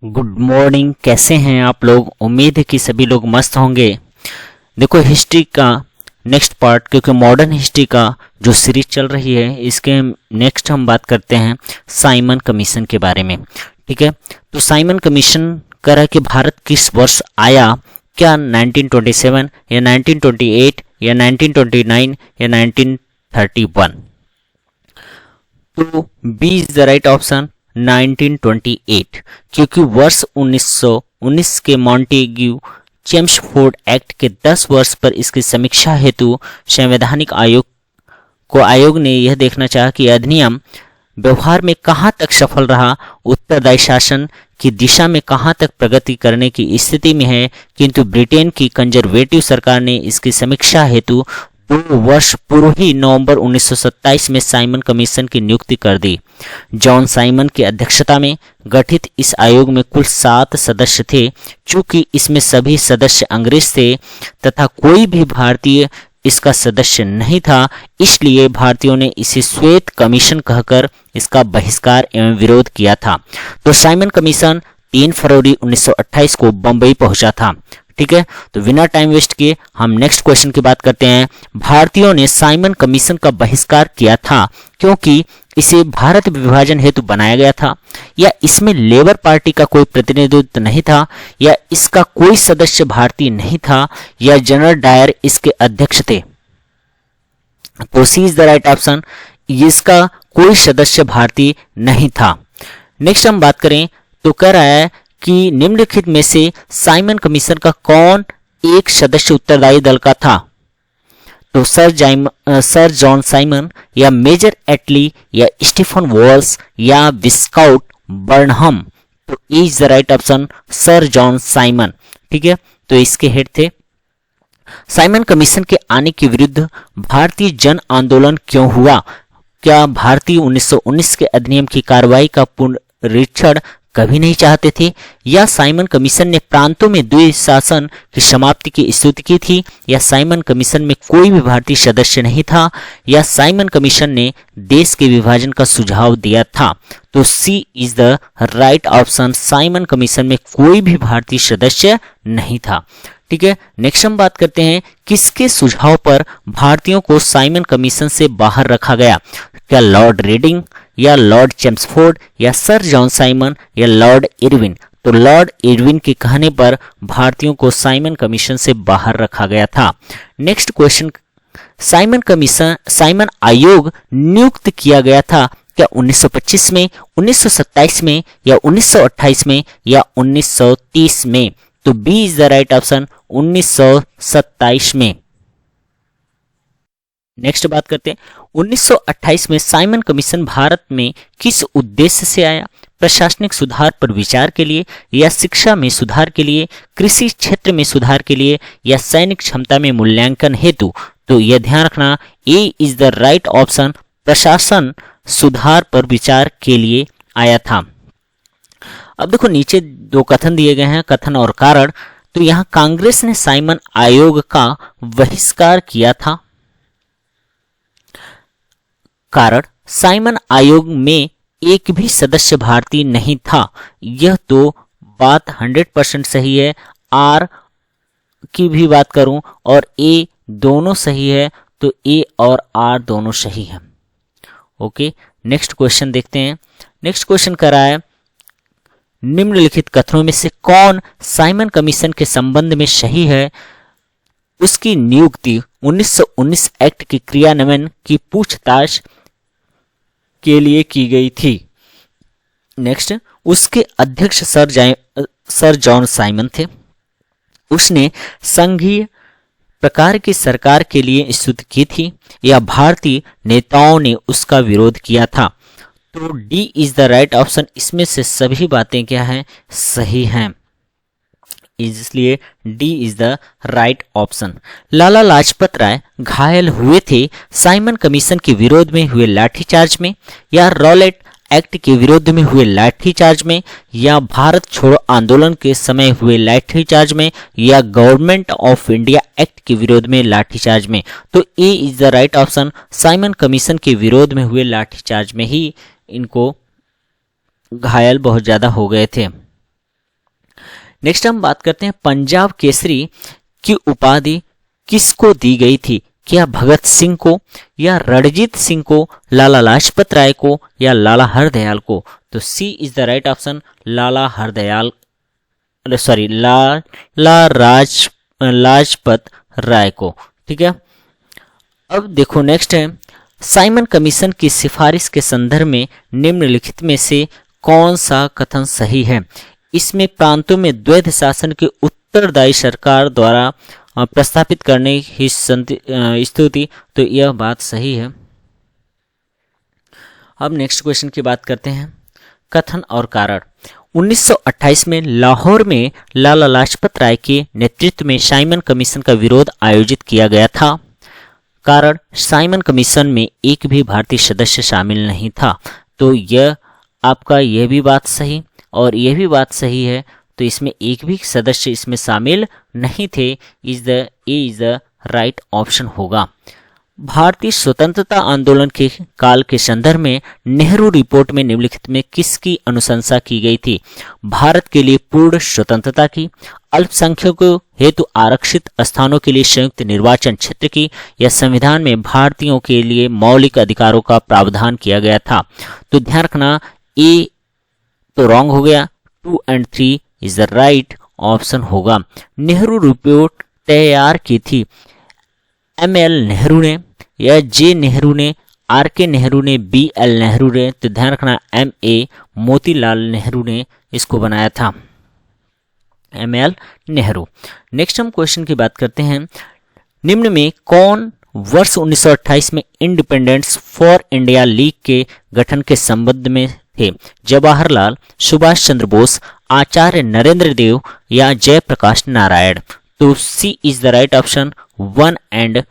Good morning. कैसे हैं आप लोग? उम्मीद है कि सभी लोग मस्त होंगे। देखो, हिस्ट्री का नेक्स्ट पार्ट, क्योंकि मॉडर्न हिस्ट्री का जो सीरीज चल रही है, इसके नेक्स्ट हम बात करते हैं साइमन कमीशन के बारे में। ठीक है, तो साइमन कमीशन कह रहा है कि भारत किस वर्ष आया, क्या 1927 या 1928 या 1929 या 1931? तो B is the right option 1928, क्योंकि वर्ष 1919 के मॉन्टेग्यू चेम्सफोर्ड एक्ट के 10 वर्ष पर इसकी समीक्षा हेतु संवैधानिक आयोग ने यह देखना चाहा कि अधिनियम व्यवहार में कहां तक सफल रहा, उत्तरदायी शासन की दिशा में कहां तक प्रगति करने की स्थिति में है। किंतु ब्रिटेन की कंजर्वेटिव सरकार ने इसकी समीक्षा हेतु 2 वर्ष पूर्व ही नवंबर 1927 में साइमन कमीशन की नियुक्ति कर दी। जॉन साइमन की अध्यक्षता में गठित इस आयोग में कुल 7 सदस्य थे। चूंकि इसमें सभी सदस्य अंग्रेज थे तथा कोई भी भारतीय इसका सदस्य नहीं था, इसलिए भारतीयों ने इसे श्वेत कमीशन कहकर इसका बहिष्कार एवं विरोध किया था। तो साइमन कमीशन 3 फरवरी 1928 को बंबई पहुंचा था। ठीक है, तो बिना टाइम वेस्ट किए हम नेक्स्ट क्वेश्चन की बात करते हैं। भारतीयों ने साइमन कमीशन का बहिष्कार किया था क्योंकि इसे भारत विभाजन हेतु बनाया गया था, या इसमें लेबर पार्टी का कोई प्रतिनिधित्व नहीं था, या इसका कोई सदस्य भारतीय नहीं था, या जनरल डायर इसके अध्यक्ष थे। तो C is the right option, इसका कोई सदस्य भारतीय नहीं था। नेक्स्ट हम बात करें तो कह रहा है कि निम्नलिखित में से साइमन कमीशन का कौन एक सदस्य उत्तरदायी दल का था? तो सर जॉन साइमन, या मेजर एटली, या स्टीफन वॉल्स, या विस्काउट बर्नहम। तो is the right option sir John Simon. ठीक है, तो इसके हेड थे। साइमन कमीशन के आने के विरुद्ध भारतीय जन आंदोलन क्यों हुआ? क्या भारतीय 1919 के अधिनियम की कार्रवाई का पुनरीक्षण कभी नहीं चाहते थे, या साइमन कमीशन ने प्रांतों में द्वैध शासन की समाप्ति की स्तुति की थी, या साइमन कमीशन में कोई भी भारतीय सदस्य नहीं था, या साइमन कमीशन ने देश के विभाजन का सुझाव दिया था? तो C is the right option, Simon Commission में कोई भी भारतीय सदस्य नहीं था। ठीक है, नेक्स्ट हम बात करते हैं किसके सुझाव पर भारतीयों को साइमन कमीशन से बाहर रखा गया? क्या लॉर्ड रेडिंग, या लॉर्ड चेम्सफोर्ड, या सर जॉन साइमन, या लॉर्ड इरविन? तो लॉर्ड इरविन के कहने पर भारतीयों को साइमन कमीशन से बाहर रखा गया था। नेक्स्ट क्वेश्चन, साइमन आयोग नियुक्त किया गया था क्या 1925 में, 1927 में, या 1928 में, या 1930 में? तो B is the right option 1927 में। नेक्स्ट बात करते हैं 1928 में साइमन कमीशन भारत में किस उद्देश्य से आया? प्रशासनिक सुधार पर विचार के लिए, या शिक्षा में सुधार के लिए, कृषि क्षेत्र में सुधार के लिए, या सैनिक क्षमता में मूल्यांकन हेतु? तो यह ध्यान रखना, ए इज द राइट ऑप्शन, प्रशासन सुधार पर विचार के लिए आया था। अब देखो, नीचे 2 कथन दिए गए हैं, कथन और कारण। तो यहां कांग्रेस ने साइमन आयोग का बहिष्कार किया था। कारण, साइमन आयोग में एक भी सदस्य भारतीय नहीं था। यह तो बात 100% सही है। आर की भी बात करूं और ए दोनों सही है, तो ए और आर दोनों सही है। ओके, नेक्स्ट क्वेश्चन देखते हैं। नेक्स्ट क्वेश्चन कर रहा है, निम्नलिखित कथनों में से कौन साइमन कमीशन के संबंध में सही है? उसकी नियुक्ति 1919 एक्ट के क्रियान्वयन की पूछताछ के लिए की गई थी। नेक्स्ट, उसके अध्यक्ष सर जॉन साइमन थे। उसने संघीय प्रकार की सरकार के लिए स्तुति की थी, या भारतीय नेताओं ने उसका विरोध किया था? तो D is the right option. इसमें से सभी बातें क्या हैं? सही हैं, इसलिए D is the right option. Lala Lajpat Rai घायल हुए थे साइमन कमीशन के विरोध में हुए लाठीचार्ज में, या रॉलेट एक्ट के विरोध में हुए लाठीचार्ज में, या भारत छोड़ो आंदोलन के समय हुए लाठीचार्ज में, या गवर्नमेंट ऑफ इंडिया एक्ट के विरोध में लाठीचार्ज में? तो A is the right option, Simon Commission के विरोध में हुए लाठीचार्ज में ही इनको घायल बहुत ज्यादा हो गए थे। नेक्स्ट हम बात करते हैं पंजाब केसरी की उपाधि किसको दी गई थी? क्या भगत सिंह को, या रणजीत सिंह को, लाला लाजपत राय को, या लाला हरदयाल को? तो C is the right option, Lala Hardayal, sorry Lala Lajpat Rai को। ठीक है, अब देखो नेक्स्ट है, साइमन कमीशन की सिफारिश के संदर्भ में निम्नलिखित में से कौन सा कथन सही है? इसमें प्रांतों में द्वैध शासन के उत्तरदायी सरकार द्वारा प्रस्तापित करने की स्तुति, तो यह बात सही है। अब नेक्स्ट क्वेश्चन की बात करते हैं, कथन और कारण। 1928 में लाहौर में लाला लाजपत राय के नेतृत्व में साइमन कमीशन का विरोध आयोजित किया गया था। कारण, साइमन कमीशन में एक भी भारतीय सदस्य शामिल नहीं था। तो यह आपका यह भी बात सही और यह भी बात सही है, तो इसमें एक भी सदस्य इसमें शामिल नहीं थे। इज द राइट ऑप्शन होगा। भारतीय स्वतंत्रता आंदोलन के काल के संदर्भ में नेहरू रिपोर्ट में निम्नलिखित में किसकी अनुशंसा की गई थी? भारत के लिए पूर्ण स्वतंत्रता की, अल्पसंख्यकों हेतु आरक्षित स्थानों के लिए संयुक्त निर्वाचन क्षेत्र की, या संविधान में भारतीयों के लिए मौलिक अधिकारों का प्रावधान किया गया था? तो ध्यान रखना, ए तो रॉन्ग हो गया, 2 और 3 इज द राइट ऑप्शन होगा। नेहरू रिपोर्ट तैयार की थी एम.एल. नेहरू ने, या जे नेहरू ने, आर.के. नेहरू ने, बी.एल. नेहरू ने? तो ध्यान रखना, एम.ए. मोतीलाल नेहरू ने इसको बनाया था, एम.एल. नेहरू। नेक्स्ट हम क्वेश्चन की बात करते हैं, निम्न में कौन वर्ष 1928 में इंडिपेंडेंस फॉर इंडिया लीग के गठन के संबंध में थे? जवाहरलाल, सुभाष चंद्र बोस, आचार्य नरेंद्र देव, या जयप्रकाश नारायण? तो C is the right option, 1 और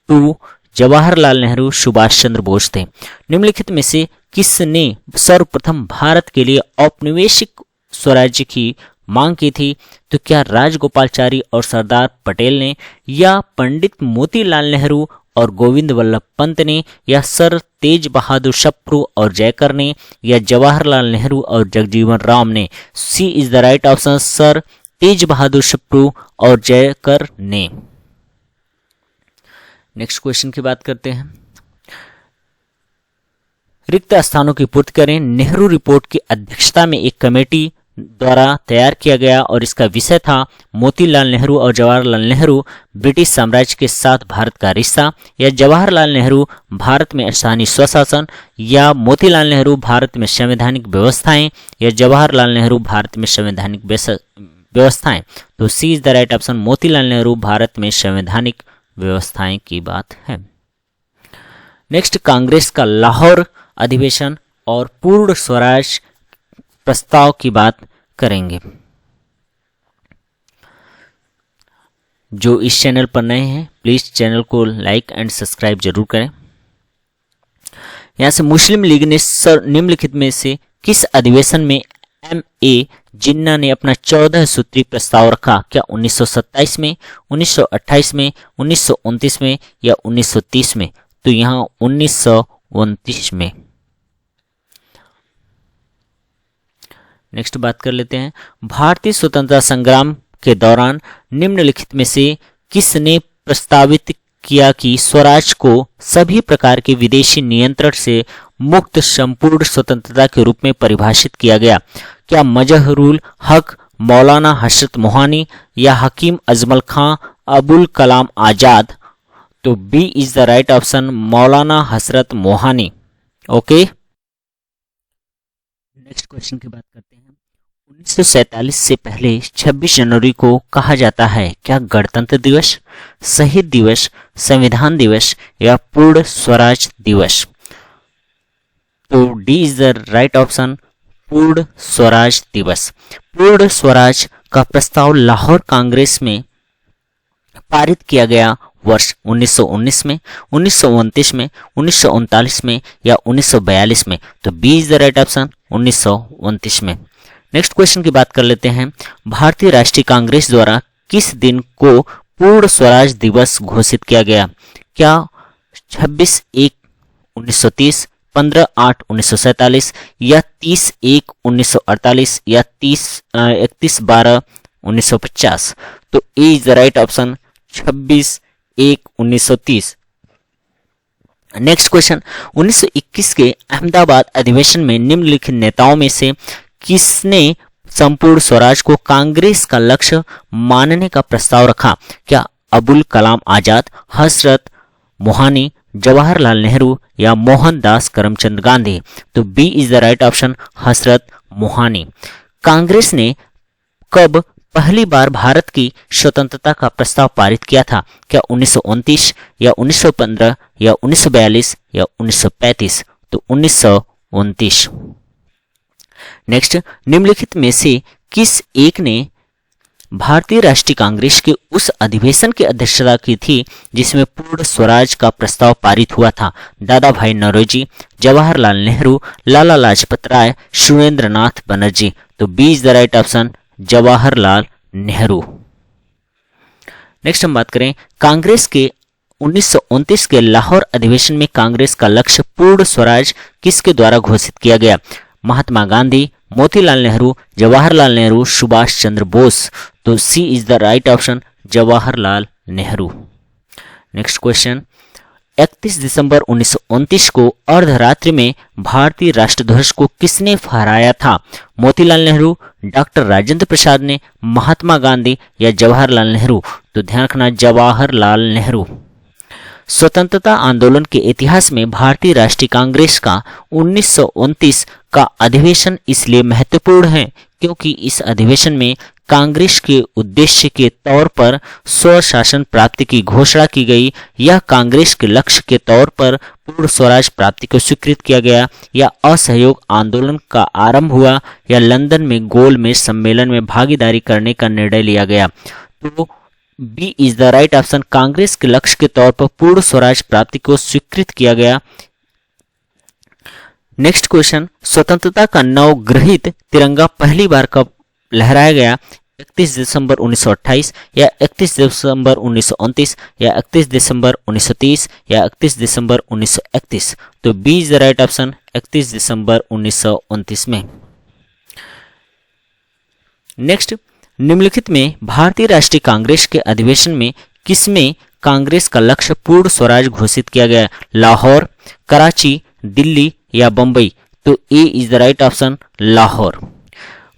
2 जवाहरलाल नेहरू, सुभाष चंद्र बोस थे। निम्नलिखित में से किसने सर्वप्रथम भारत के लिए औपनिवेशिक स्वराज्य की मांग की थी? तो क्या राजगोपालचारी और सरदार पटेल ने, या पंडित मोतीलाल नेहरू और गोविंद वल्लभ पंत ने, या सर तेज बहादुर सप्रू और जयकर ने, या जवाहरलाल नेहरू और जगजीवन राम ने? C is the right option, sir Tej Bahadur Sapru और जयकर ने। नेक्स्ट क्वेश्चन की बात करते हैं, रिक्त स्थानों की पूर्ति करें। नेहरू रिपोर्ट की अध्यक्षता में एक कमेटी द्वारा तैयार किया गया और इसका विषय था मोतीलाल नेहरू और जवाहरलाल नेहरू ब्रिटिश साम्राज्य के साथ भारत का रिश्ता, या जवाहरलाल नेहरू भारत में स्थानीय स्वशासन, या मोतीलाल नेहरू भारत में संवैधानिक व्यवस्थाएं, या जवाहरलाल नेहरू भारत में संवैधानिक व्यवस्थाएं? तो C is the right option, Motilal Nehru Bharat में संवैधानिक व्यवस्थाएं की बात है। नेक्स्ट, कांग्रेस का लाहौर अधिवेशन और पूर्ण स्वराज प्रस्ताव की बात करेंगे। जो इस चैनल पर नए हैं प्लीज चैनल को लाइक एंड सब्सक्राइब जरूर करें। यहां से मुस्लिम लीग ने निम्नलिखित में से किस अधिवेशन में एम.ए. जिन्ना ने अपना 14 सूत्री प्रस्ताव रखा? क्या 1927 में, 1928 में, 1929 में, या 1930 में? तो यहां 1929 में। नेक्स्ट बात कर लेते हैं, भारतीय स्वतंत्रता संग्राम के दौरान निम्नलिखित में से किसने प्रस्तावित किया कि स्वराज को सभी प्रकार के विदेशी नियंत्रण से मुक्त संपूर्ण स्वतंत्रता के रूप में परिभाषित किया गया? क्या मजहरूल हक, मौलाना हसरत मोहानी, या हकीम अजमल खां, अबुल कलाम आजाद? तो B is the right option, Maulana Hasrat Mohani. Okay, next question की बात करते हैं, 1947 से पहले 26 जनवरी को कहा जाता है क्या गणतंत्र दिवस, शहीद दिवस, संविधान दिवस, या पूर्ण स्वराज दिवस? तो D is the right option, पूर्ण स्वराज दिवस। पूर्ण स्वराज का प्रस्ताव लाहौर कांग्रेस में पारित किया गया वर्ष 1919 में, 1929 में, 1939 में, या 1942 में? तो B is the right option, 1929 में। नेक्स्ट क्वेश्चन की बात कर लेते हैं, भारतीय राष्ट्रीय कांग्रेस द्वारा किस दिन को पूर्ण स्वराज दिवस घोषित किया गया? क्या 26/1/1930, 15/8/1947, या 30/1/1948, या 31/12 1950। तो A is the right option 26/1/1930। Next question, 1921 के अहमदाबाद अधिवेशन में निम्नलिखित नेताओं में से किसने संपूर्ण स्वराज को कांग्रेस का लक्ष्य मानने का प्रस्ताव रखा? क्या अबुल कलाम आजाद, हजरत मोहानी, जवाहरलाल नेहरू या मोहनदास करमचंद गांधी? तो B is the right option, Hazrat Mohani. Congress ने कब पहली बार भारत की स्वतंत्रता का प्रस्ताव पारित किया था? क्या 1929 या 1915 या 1942 या 1935? तो 1929। नेक्स्ट, निम्नलिखित में से किस एक ने भारतीय राष्ट्रीय कांग्रेस के उस अधिवेशन की अध्यक्षता की थी जिसमें पूर्ण स्वराज का प्रस्ताव पारित हुआ था? दादा भाई नौरोजी, जवाहरलाल नेहरू, लाला लाजपत राय, सुरेंद्र नाथ बनर्जी? तो B is the right option, Jawaharlal Nehru. Next हम बात करें कांग्रेस के 1929 के लाहौर अधिवेशन में कांग्रेस का लक्ष्य पूर्ण स्वराज किसके द्वारा घोषित किया गया? महात्मा गांधी, मोतीलाल नेहरू, जवाहरलाल नेहरू, सुभाष चंद्र बोस? तो C is the right option, Jawaharlal Nehru. Next question, 31 दिसंबर 1929 को अर्धरात्रि में भारतीय राष्ट्रध्वज को किसने फहराया था? मोतीलाल नेहरू, डॉक्टर राजेंद्र प्रसाद ने, महात्मा गांधी या जवाहरलाल नेहरू? तो ध्यान रखना, जवाहरलाल नेहरू। स्वतंत्रता आंदोलन के इतिहास में भारतीय राष्ट्रीय कांग्रेस का 1929 का अधिवेशन इसलिए महत्वपूर्ण है क्योंकि इस अधिवेशन में कांग्रेस के उद्देश्य के तौर पर स्वशासन प्राप्ति की घोषणा की गई, या कांग्रेस के लक्ष्य के तौर पर पूर्ण स्वराज प्राप्ति को स्वीकृत किया गया, या असहयोग आंदोलन का आरंभ हुआ, या लंदन में गोलमेज सम्मेलन में भागीदारी करने का निर्णय लिया गया। तो B is the right option, Congress के लक्ष्य के तौर पर पूर्ण स्वराज प्राप्ति को स्वीकृत किया गया। नेक्स्ट क्वेश्चन, स्वतंत्रता का नवगृहित तिरंगा पहली बार कब लहराया गया? 31 दिसंबर 1928 या 31 दिसंबर 1929 या 31 दिसंबर 1930 या 31 दिसंबर 1931? तो B is the right option, 31 दिसंबर 1929 में। नेक्स्ट, निम्नलिखित में भारतीय राष्ट्रीय कांग्रेस के अधिवेशन में किसमें कांग्रेस का लक्ष्य पूर्ण स्वराज घोषित किया गया? लाहौर, कराची, दिल्ली या बंबई? तो A is the right option, Lahore.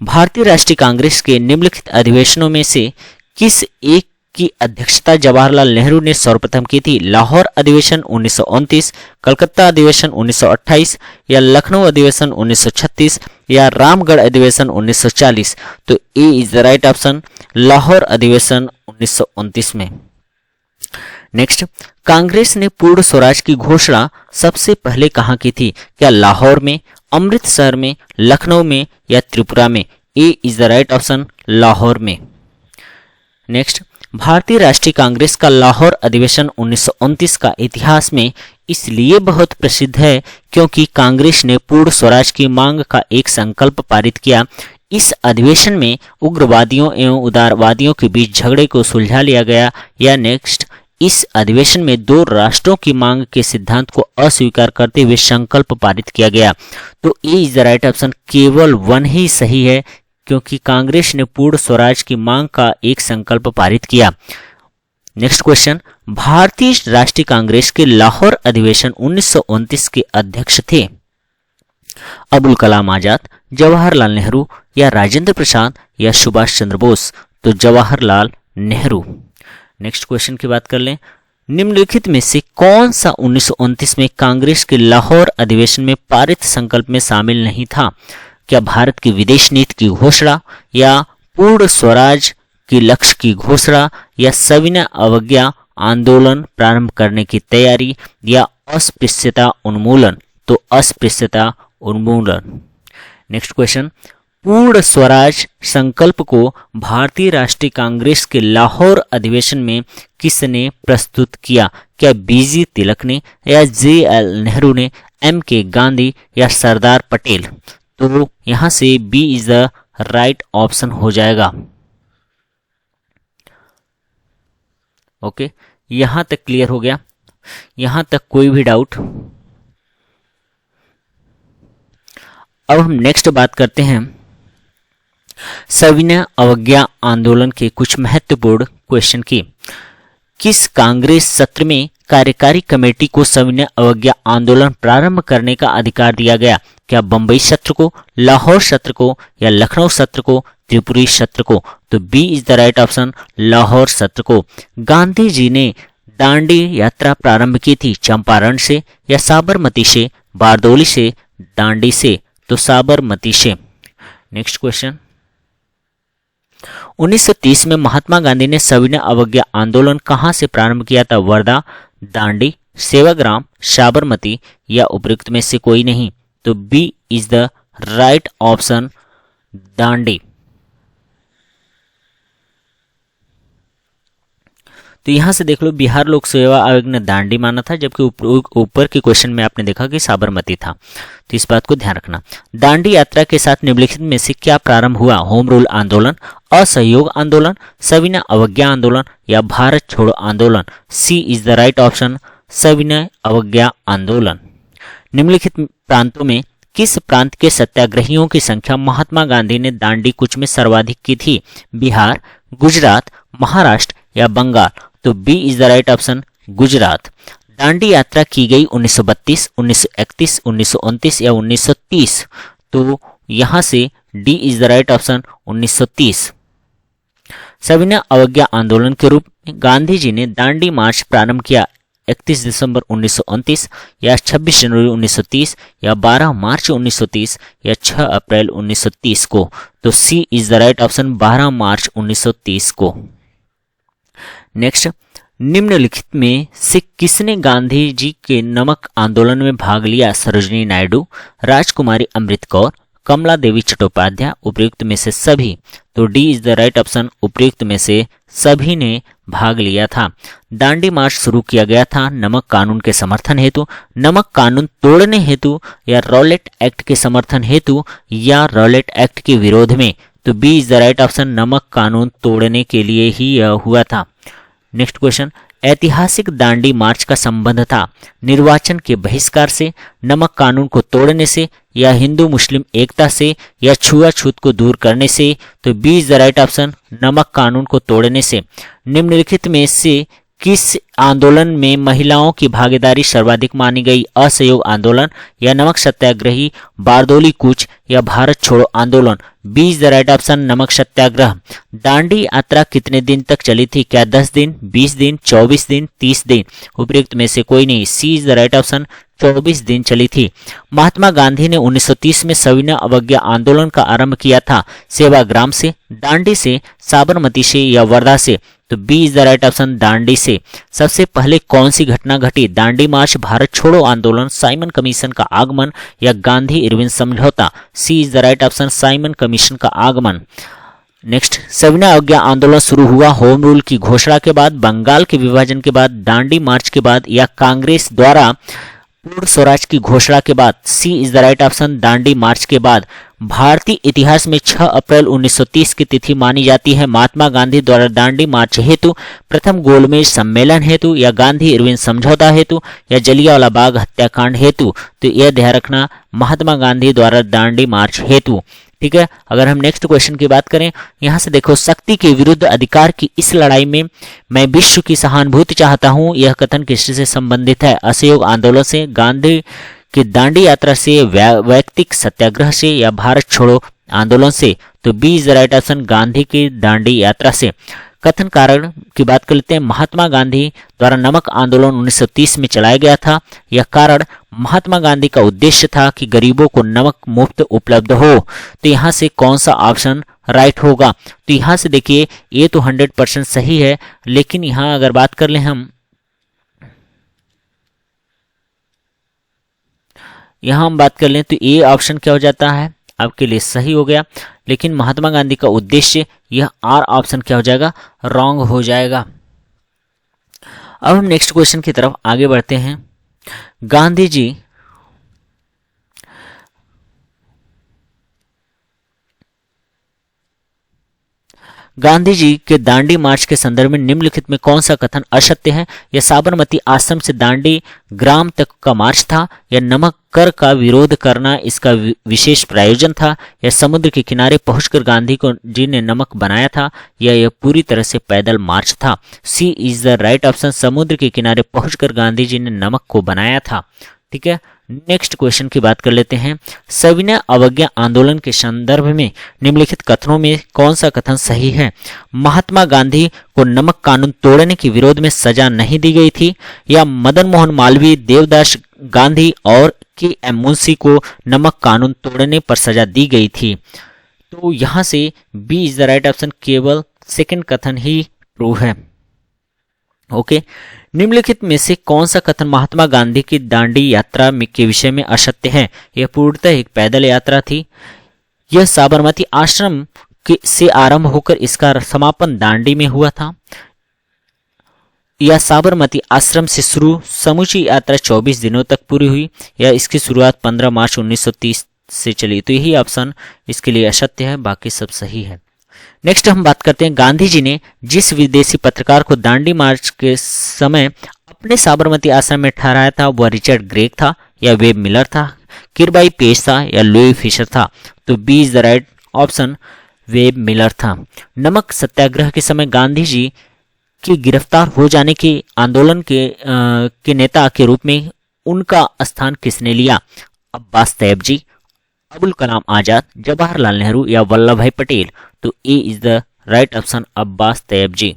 Bharatiya Rashtriya Congress के निम्नलिखित अधिवेशनों में से किस एक की अध्यक्षता जवाहरलाल नेहरू ने सर्वप्रथम की थी? लाहौर अधिवेशन 1929, कलकत्ता अधिवेशन 1928 या लखनऊ अधिवेशन 1936 या रामगढ़ अधिवेशन 1940? तो A is the right option, Lahore अधिवेशन 1929 में। नेक्स्ट, कांग्रेस ने पूर्ण स्वराज की घोषणा सबसे पहले कहां की थी? क्या लाहौर में, अमृतसर में, लखनऊ में या त्रिपुरा में? A is the right option, Lahore में। नेक्स्ट, भारतीय राष्ट्रीय कांग्रेस का लाहौर अधिवेशन 1929 का इतिहास में इसलिए बहुत प्रसिद्ध है क्योंकि कांग्रेस ने पूर्ण स्वराज की मांग का एक संकल्प पारित किया। इस अधिवेशन में उग्रवादियों एवं उदारवादियों के बीच झगड़े को सुलझा लिया गया। या नेक्स्ट, इस अधिवेशन में दो राष्ट्रों की मांग के सिद्धांत को अस्वीकार करते हुए संकल्प पारित किया गया। तो A is the right option, केवल वन ही सही है क्योंकि कांग्रेस ने पूर्ण स्वराज की मांग का एक संकल्प पारित किया। नेक्स्ट क्वेश्चन, भारतीय राष्ट्रीय कांग्रेस के लाहौर अधिवेशन 1929 के अध्यक्ष थे? अबुल कलाम आजाद, जवाहरलाल नेहरू या राजेंद्र प्रसाद या सुभाष चंद्र बोस? तो जवाहरलाल नेहरू। नेक्स्ट क्वेश्चन की बात कर लें, निम्नलिखित में से कौन सा 1929 में कांग्रेस के लाहौर अधिवेशन में पारित संकल्प में शामिल नहीं था? क्या भारत की विदेश नीति की घोषणा, या पूर्ण स्वराज की लक्ष्य की घोषणा, या सविनय अवज्ञा आंदोलन प्रारंभ करने की तैयारी, या अस्पृश्यता उन्मूलन? तो अस्पृश्यता उन्मूलन। नेक्स्ट क्वेश्चन, पूर्ण स्वराज संकल्प को भारतीय राष्ट्रीय कांग्रेस के लाहौर अधिवेशन में किसने प्रस्तुत किया? क्या बीजी तिलक ने, या जे.एल. नेहरू ने, एम.के. गांधी या सरदार पटेल? तो यहां से B is the right option हो जाएगा। ओके, यहां तक क्लियर हो गया? यहां तक कोई भी डाउट? अब हम नेक्स्ट बात करते हैं सविनय अवज्ञा आंदोलन के कुछ महत्वपूर्ण क्वेश्चन की। किस कांग्रेस सत्र में कार्यकारी कमेटी को सविनय अवज्ञा आंदोलन प्रारंभ करने का अधिकार दिया गया? क्या बंबई सत्र को, लाहौर सत्र को, या लखनऊ सत्र को, त्रिपुरी सत्र को? तो B is the right option, Lahore सत्र को। गांधी जी ने दांडी यात्रा प्रारंभ की थी चंपारण से या साबरमती से, बारदोली से, दांडी से? तो साबरमती से। नेक्स्ट क्वेश्चन, 1930 में महात्मा गांधी ने सविनय अवज्ञा आंदोलन कहां से प्रारंभ किया था? वर्धा, दांडी, सेवाग्राम, साबरमती, या उपयुक्त में से कोई नहीं? तो B is the right option, Dandi. तो यहां से देख लो, बिहार लोक सेवा आयोग ने दांडी माना था, जबकि ऊपर के क्वेश्चन में आपने देखा कि साबरमती था। तो इस बात को ध्यान रखना। दांडी यात्रा के साथ निम्नलिखित में से क्या प्रारंभ हुआ? होम रूल आंदोलन, असहयोग आंदोलन, सविनय अवज्ञा आंदोलन, या भारत छोड़ो आंदोलन? सी इज द राइट ऑप्शन, सविनय अवज्ञा आंदोलन। निम्नलिखित प्रांतों में किस प्रांत के सत्याग्रहियों की संख्या महात्मा गांधी ने दांडी कूच में सर्वाधिक की थी? बिहार, गुजरात, महाराष्ट्र, या बंगाल? तो B is the right option, Gujarat. Dandi यात्रा की गई 1932, 1931, 1929 या 1930? तो यहां से D is the right option, 1930। सविनय अवज्ञा आंदोलन के रूप में गांधी जी ने दांडी मार्च प्रारंभ किया 31 दिसंबर 1929 या 26 जनवरी 1930 या 12 मार्च 1930 या 6 अप्रैल 1930 को? तो C is the right option, 12 मार्च 1930 को। नेक्स्ट, निम्नलिखित में से किसने गांधी जी के नमक आंदोलन में भाग लिया? सरोजिनी नायडू, राजकुमारी अमृत कौर, कमला देवी चट्टोपाध्याय, उपयुक्त में से सभी? तो D is the right option, उपयुक्त में से सभी ने भाग लिया था। दांडी मार्च शुरू किया गया था नमक कानून के समर्थन हेतु, नमक कानून तोड़ने हेतु, या रॉलेट एक्ट के समर्थन हेतु, या रॉलेट एक्ट के विरोध में? तो B is the right option, नमक कानून तोड़ने के लिए ही यह हुआ था। नेक्स्ट क्वेश्चन, ऐतिहासिक दांडी मार्च का संबंध था निर्वाचन के बहिष्कार से, नमक कानून को तोड़ने से, या हिंदू मुस्लिम एकता से, या छुआछूत को दूर करने से? तो B is the right option, नमक कानून को तोड़ने से। निम्नलिखित में से किस आंदोलन में महिलाओं की भागीदारी सर्वाधिक मानी गई? असहयोग आंदोलन, या नमक सत्याग्रही, बारदोली कूच, या भारत छोड़ो आंदोलन? B is the right option, नमक सत्याग्रह। दांडी यात्रा कितने दिन तक चली थी? क्या 10 दिन, 20 दिन, 24 दिन, 30 दिन? उपयुक्त में से कोई नहीं। सी इज द राइट ऑप्शन, 24 दिन चली थी। महात्मा गांधी ने 1930 में सविनय अवज्ञा आंदोलन का आरंभ किया था सेवाग्राम से, दांडी से, साबरमती से, या वर्धा से? तो B is the right option, Dandi से। सबसे पहले कौन सी घटना घटी? दांडी मार्च, भारत छोड़ो आंदोलन, साइमन कमीशन का आगमन, या गांधी इरविन समझौता? C is the right option, Simon Commission का आगमन। नेक्स्ट, सविनय अवज्ञा आंदोलन शुरू हुआ होम रूल की घोषणा के बाद, बंगाल के विभाजन के बाद, दांडी मार्च के बाद, या कांग्रेस द्वारा पूर्ण स्वराज की घोषणा के बाद? C is the right option, Dandi march के बाद। भारतीय इतिहास में 6 अप्रैल 1930 की तिथि मानी जाती है महात्मा गांधी द्वारा दांडी मार्च हेतु, प्रथम गोलमेज सम्मेलन हेतु, या गांधी इरविन समझौता हेतु, या जलियांवाला बाग हत्याकांड हेतु? तो यह ध्यान रखना, महात्मा गांधी द्वारा दांडी मार्च हेतु। ठीक है। अगर हम नेक्स्ट क्वेश्चन की बात करें, यहां से देखो, शक्ति के विरुद्ध अधिकार की इस लड़ाई में मैं विश्व की सहानुभूति चाहता हूं, यह कथन किससे से संबंधित है? असहयोग आंदोलन से, गांधी की दांडी यात्रा से, वैयक्तिक सत्याग्रह से, या भारत छोड़ो आंदोलन से? तो B is the right option, Gandhi की दांडी यात्रा से। कथन कारण की बात कर लेते हैं। महात्मा गांधी द्वारा नमक आंदोलन 1930 में चलाया गया था। यह कारण महात्मा गांधी का उद्देश्य था कि गरीबों को नमक मुफ्त उपलब्ध हो। तो यहाँ से कौन सा ऑप्शन राइट होगा? तो यहाँ से देखिए, ये तो 100% सही है, लेकिन यहाँ अगर बात कर ले हम, यहाँ हम बात कर लें तो ये ऑप्शन क्या हो जाता है आपके लिए सही हो गया, लेकिन महात्मा गांधी का उद्देश्य, यह आर ऑप्शन क्या हो जाएगा? रॉन्ग हो जाएगा। अब हम नेक्स्ट क्वेश्चन की तरफ आगे बढ़ते हैं। गांधी जी गांधी जी के दांडी मार्च के संदर्भ में निम्नलिखित में कौन सा कथन असत्य है? यह साबरमती आश्रम से दांडी ग्राम तक का मार्च था, या नमक कर का विरोध करना इसका विशेष प्रायोजन था, या समुद्र के किनारे पहुंचकर गांधी को जी ने नमक बनाया था, या यह पूरी तरह से पैदल मार्च था? सी इज द राइट ऑप्शन, समुद्र के किनारे पहुंचकर गांधी जी ने नमक को बनाया था। ठीक है, नेक्स्ट क्वेश्चन की बात कर लेते हैं। सविनय अवज्ञा आंदोलन के संदर्भ में निम्नलिखित कथनों में कौन सा कथन सही है? महात्मा गांधी को नमक कानून तोड़ने के विरोध में सजा नहीं दी गई थी, या मदन मोहन मालवीय, देवदास गांधी और के एम मुंशी को नमक कानून तोड़ने पर सजा दी गई थी? तो यहां से B is the right option, केवल सेकंड कथन ही ट्रू है। ओके, निम्नलिखित में से कौन सा कथन महात्मा गांधी की दांडी यात्रा के विषय में असत्य है? यह पूर्णतः एक पैदल यात्रा थी। यह साबरमती आश्रम से आरंभ होकर इसका समापन दांडी में हुआ था। यह साबरमती आश्रम से शुरू समूची यात्रा 24 दिनों तक पूरी हुई, या इसकी शुरुआत 15 मार्च 1930 से चली। तो यही ऑप्शन इसके लिए असत्य है, बाकी सब सही है। नेक्स्ट हम बात करते हैं, गांधी जी ने जिस विदेशी पत्रकार को दांडी मार्च के समय अपने साबरमती आश्रम में ठहराया था वह रिचर्ड ग्रेग था, या वेब मिलर था, किरबाई पेश था, या लुई फिशर था? तो B is the right option, Webb Miller था। नमक सत्याग्रह के समय गांधी जी के गिरफ्तार हो जाने के आंदोलन के नेता के रूप में उनका स्थान किसने लिया? अब्बास तैयब जी, अबुल कलाम आजाद, जवाहरलाल नेहरू, या वल्लभ भाई पटेल? तो A is the right option, Abbas Tyab ji.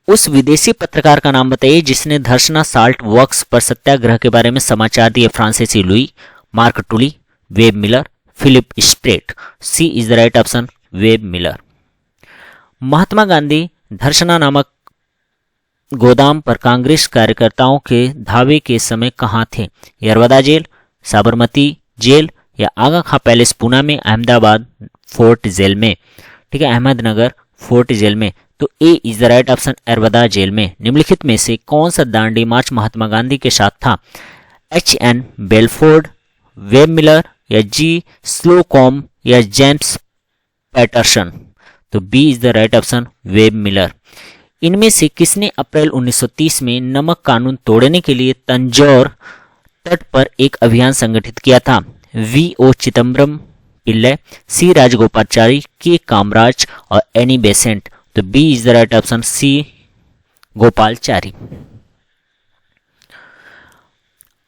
उस विदेशी पत्रकार का नाम बताइए जिसने धर्षणा साल्ट वर्क्स पर सत्याग्रह के बारे में समाचार दिए? फ्रांसीसी Louis, Mark Tully, Webb Miller, Philip Sprat? C is the right option, Webb Miller. Mahatma Gandhi Dharsana नामक गोदाम पर कांग्रेस कार्यकर्ताओं के धावे के समय कहाँ थे? यरवदा जेल, साबरमती जेल, या आगा खां पैलेस पूना में, अहमदाबाद फोर्ट जेल में? ठीक है, अहमदनगर फोर्ट जेल में। तो A is the right option, Yerwada jail में। निम्नलिखित में से कौन सा दांडी मार्च महात्मा गांधी के साथ था? एच.एन. बेलफोर्ड, वेब मिलर, या जी स्लोकॉम, या जेम्स पैटरसन? तो B is the right option, Webb Miller. इनमें से किसने अप्रैल 1930 में नमक कानून तोड़ने के लिए तंजौर तट पर एक अभियान संगठित किया था? वी.ओ. चिदम्बरम पिल्लै, सी राजगोपाचारी, के कामराज, और एनी बेसेंट? तो B is the right option, C Gopalachari.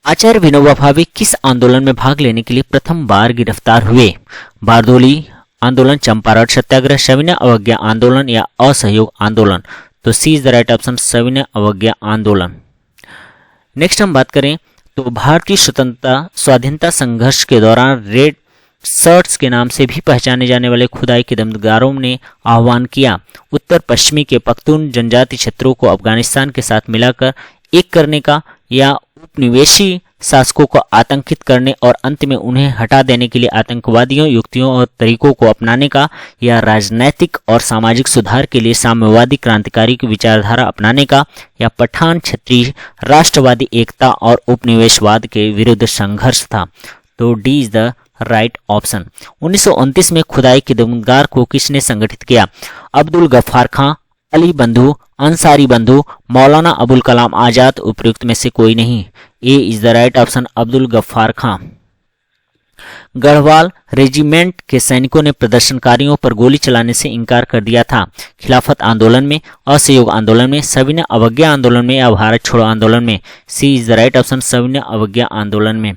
Acharya Vinoba Bhave किस आंदोलन में भाग लेने के लिए प्रथम बार गिरफ्तार हुए? बारदोली आंदोलन, चंपारण सत्याग्रह, सविनय अवज्ञा आंदोलन, या असहयोग आंदोलन? तो C is the right option, सविनय अवज्ञा आंदोलन। नेक्स्ट हम बात करें तो भारतीय स्वतंत्रता स्वाधीनता संघर्ष के दौरान रेड शर्ट्स के नाम से भी पहचाने जाने वाले खुदाई के दमगारों ने आह्वान किया उत्तर पश्चिमी के पख्तून जनजाति क्षेत्रों को अफगानिस्तान के साथ मिलाकर एक करने का, या उपनिवेशी शासकों को आतंकित करने और अंत में उन्हें हटा देने के लिए आतंकवादियों युक्तियों और तरीकों को अपनाने का, या राजनैतिक और सामाजिक सुधार के लिए साम्यवादी क्रांतिकारी की विचारधारा अपनाने का, या पठान क्षत्रिय राष्ट्रवादी एकता और उपनिवेशवाद के विरुद्ध संघर्ष था? तो D is the right option. 1929 में खुदाई के दमगार को किसने संगठित किया? अब्दुल गफ्फार खां, अली बंधु, अंसारी बंधु, मौलाना अबुल कलाम आजाद? उपयुक्त में से कोई नहीं। A is the right option, Abdul Ghaffar Khan. Garhwal regiment के सैनिकों ने प्रदर्शनकारियों पर गोली चलाने से इनकार कर दिया था। खिलाफत आंदोलन में, असहयोग आंदोलन में, सविनय अवज्ञा आंदोलन में, या भारत छोड़ो आंदोलन में? सी इज द राइट ऑप्शन, सविनय अवज्ञा आंदोलन में।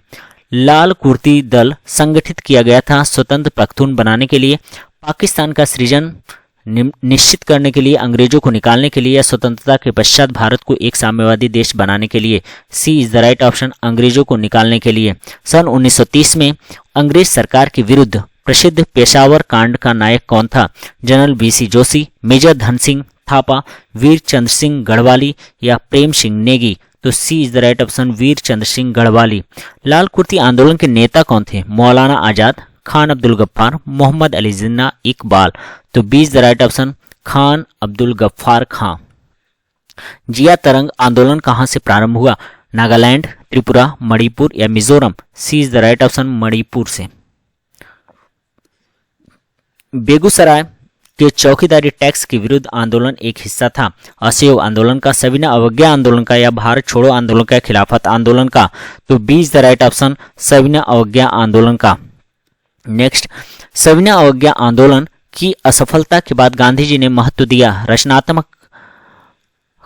लाल कुर्ती दल संगठित किया गया था स्वतंत्र पख्तून बनाने के लिए, पाकिस्तान का सृजन निश्चित करने के लिए, अंग्रेजों को निकालने के लिए, या स्वतंत्रता के पश्चात भारत को एक साम्यवादी देश बनाने के लिए? सी इज द राइट ऑप्शन, अंग्रेजों को निकालने के लिए। सन 1930 में अंग्रेज सरकार के विरुद्ध प्रसिद्ध पेशावर कांड का नायक कौन था? General BC. Joshi, major Dhan Singh Thapa, Veer Chandra Singh Garhwali, या प्रेम सिंह नेगी? तो C is the right option, Veer Chandra Singh Garhwali. लाल कुर्ती आंदोलन के नेता कौन थे? मौलाना आजाद, खान अब्दुल गफ्फार, मोहम्मद अली जिन्ना, इकबाल? तो B is the right option, Khan Abdul Ghaffar Khan. जिया तरंग आंदोलन कहां से प्रारंभ हुआ? नागालैंड, त्रिपुरा, मणिपुर, या Mizoram? C is the right option, Manipur से। बेगूसराय कि चौकीदारी टैक्स के विरुद्ध आंदोलन एक हिस्सा था? असहयोग आंदोलन का, सविनय अवज्ञा आंदोलन का, या भारत छोड़ो आंदोलन का, खिलाफत आंदोलन का? तो B is the right option, सविनय अवज्ञा आंदोलन का। नेक्स्ट, सविनय अवज्ञा आंदोलन की असफलता के बाद गांधी जी ने महत्व दिया रचनात्मक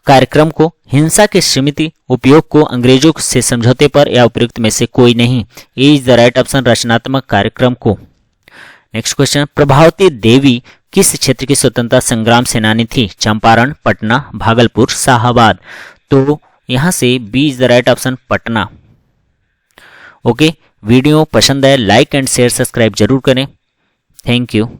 कार्यक्रम को, हिंसा के सीमित उपयोग को, अंग्रेजों से समझौते पर, या उपयुक्त में से कोई नहीं? A is the right option, रचनात्मक कार्यक्रम को। नेक्स्ट क्वेश्चन, प्रभावती देवी किस क्षेत्र की स्वतंत्रता संग्राम सेनानी थी? चंपारण, पटना, भागलपुर, शाहाबाद? तो यहां से B is the right option, Patna. Okay, video पसंद है लाइक एंड शेयर सब्सक्राइब जरूर करें। Thank you.